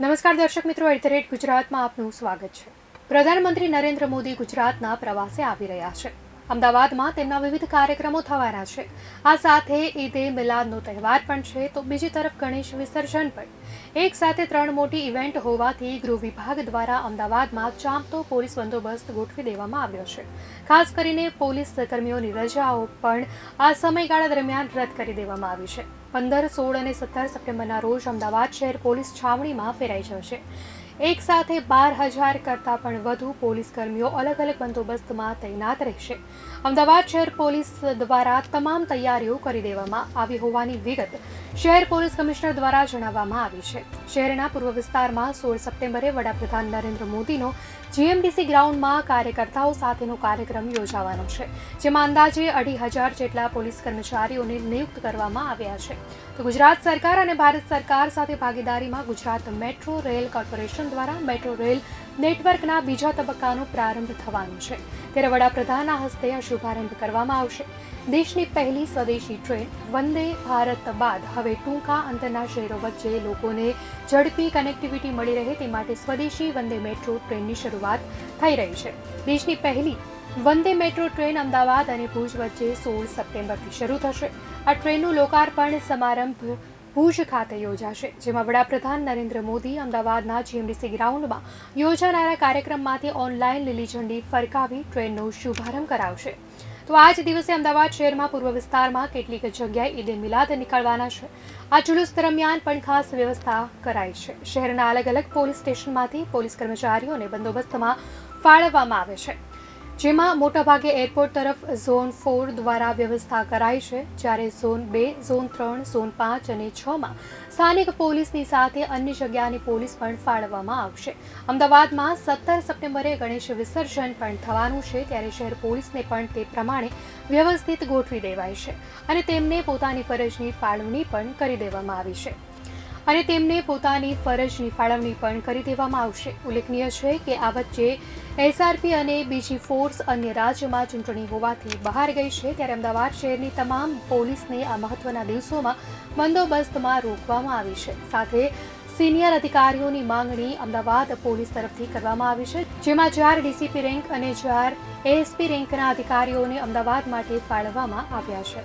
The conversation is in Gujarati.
નમસ્કાર દર્શક મિત્રો, @ગુજરાતમાં આપનું સ્વાગત છે। પ્રધાનમંત્રી નરેન્દ્ર મોદી ગુજરાતના પ્રવાસે આવી રહ્યા છે। અમદાવાદમાં તેમના વિવિધ કાર્યક્રમો થવાના છે। આ સાથે ઈદે મિલાદનો તહેવાર પણ છે, તો બીજી તરફ ગણેશ વિસર્જન પણ। એક સાથે 3 મોટી ઇવેન્ટ હોવાથી ગૃહ વિભાગ દ્વારા અમદાવાદમાં ચાંપતો પોલીસ બંદોબસ્ત ગોઠવી દેવામાં આવ્યો છે। ખાસ કરીને પોલીસ કર્મીઓની રજાઓ પણ આ સમયગાળા દરમિયાન રદ કરી દેવામાં આવી છે। 15, 16 અને 17 સપ્ટેમ્બરના રોજ અમદાવાદ શહેર પોલીસ છાવણીમાં ફેરાઈ જશે। એક સાથે 12,000 કરતાં પણ વધુ પોલીસ કર્મીઓ અલગ અલગ બંદોબસ્તમાં તૈનાત રહેશે। અમદાવાદ શહેર પોલીસ દ્વારા તમામ તૈયારીઓ કરી દેવામાં આવી હોવાની વિગત શહેર પોલીસ કમિશનર દ્વારા જણાવવામાં આવી છે। શહેરના પૂર્વ વિસ્તારમાં 16 સપ્ટેમ્બરે વડાપ્રધાન નરેન્દ્ર મોદીનો GMDC ગ્રાઉન્ડમાં કાર્યકર્તાઓ સાથેનો કાર્યક્રમ યોજાવાનો છે, જેમાં અંદાજે 2,500 જેટલા પોલીસ કર્મચારીઓને નિયુક્ત કરવામાં આવ્યા છે। તો ગુજરાત સરકાર અને ભારત સરકાર સાથે ભાગીદારીમાં ગુજરાત મેટ્રો રેલ કોર્પોરેશન દ્વારા મેટ્રો રેલ નેટવર્કના બીજા તબક્કાનો પ્રારંભ થવાનો છે, ત્યારે વડાપ્રધાનના હસ્તે આ શુભારંભ કરવામાં આવશે। દેશની પહેલી સ્વદેશી ટ્રેન વંદે ભારત બાદ હવે ટૂંકા અંતરના શહેરો વચ્ચે લોકોને ઝડપી કનેક્ટિવિટી મળી રહે તે માટે સ્વદેશી વંદે મેટ્રો ટ્રેનની શરૂઆત થઈ રહી છે। દેશની પહેલી વંદે મેટ્રો ટ્રેન અમદાવાદ અને ભુજ વચ્ચે 16 સપ્ટેમ્બરથી શરૂ થશે। આ ટ્રેનનું લોકાર્પણ સમારંભ ભુજ ખાતે યોજાશે, જેમાં વડાપ્રધાન નરેન્દ્ર મોદી અમદાવાદના GMDC ગ્રાઉન્ડમાં યોજાનારા કાર્યક્રમમાંથી ઓનલાઈન લીલી ઝંડી ફરકાવી ટ્રેનનો શુભારંભ કરાવશે। તો આ જ દિવસે અમદાવાદ શહેરમાં પૂર્વ વિસ્તારમાં કેટલીક જગ્યાએ ઈદે મિલાદ નીકળવાના છે। આ જુલુસ દરમિયાન પણ ખાસ વ્યવસ્થા કરાઈ છે। શહેરના અલગ અલગ પોલીસ સ્ટેશનમાંથી પોલીસ કર્મચારીઓને બંદોબસ્તમાં ફાળવવામાં આવે છે, જેમાં મોટાભાગે એરપોર્ટ તરફ ઝોન 4 દ્વારા વ્યવસ્થા કરાઈ છે, જ્યારે ઝોન 2, ઝોન 3, ઝોન 5 અને 6માં સ્થાનિક પોલીસની સાથે અન્ય જગ્યાની પોલીસ પણ ફાળવવામાં આવશે। અમદાવાદમાં 17 સપ્ટેમ્બરે ગણેશ વિસર્જન પણ થવાનું છે, ત્યારે શહેર પોલીસને પણ તે પ્રમાણે વ્યવસ્થિત ગોઠવી દેવાય છે અને તેમને પોતાની ફરજની ફાળવણી પણ કરી દેવામાં આવશે। ઉલ્લેખનીય છે કે આ વચ્ચે SRP અને બીજી ફોર્સ અન્ય રાજ્યમાં ચૂંટણી હોવાથી બહાર ગઈ છે, ત્યારે અમદાવાદ શહેરની તમામ પોલીસને આ મહત્વના દિવસોમાં બંદોબસ્તમાં રોકવામાં આવી છે। સાથે સિનિયર અધિકારીઓની માંગણી અમદાવાદ પોલીસ તરફથી કરવામાં આવી છે, જેમાં 4 DCP રેન્ક અને 4 ASP રેન્કના અધિકારીઓને અમદાવાદ માટે ફાળવવામાં આવ્યા છે।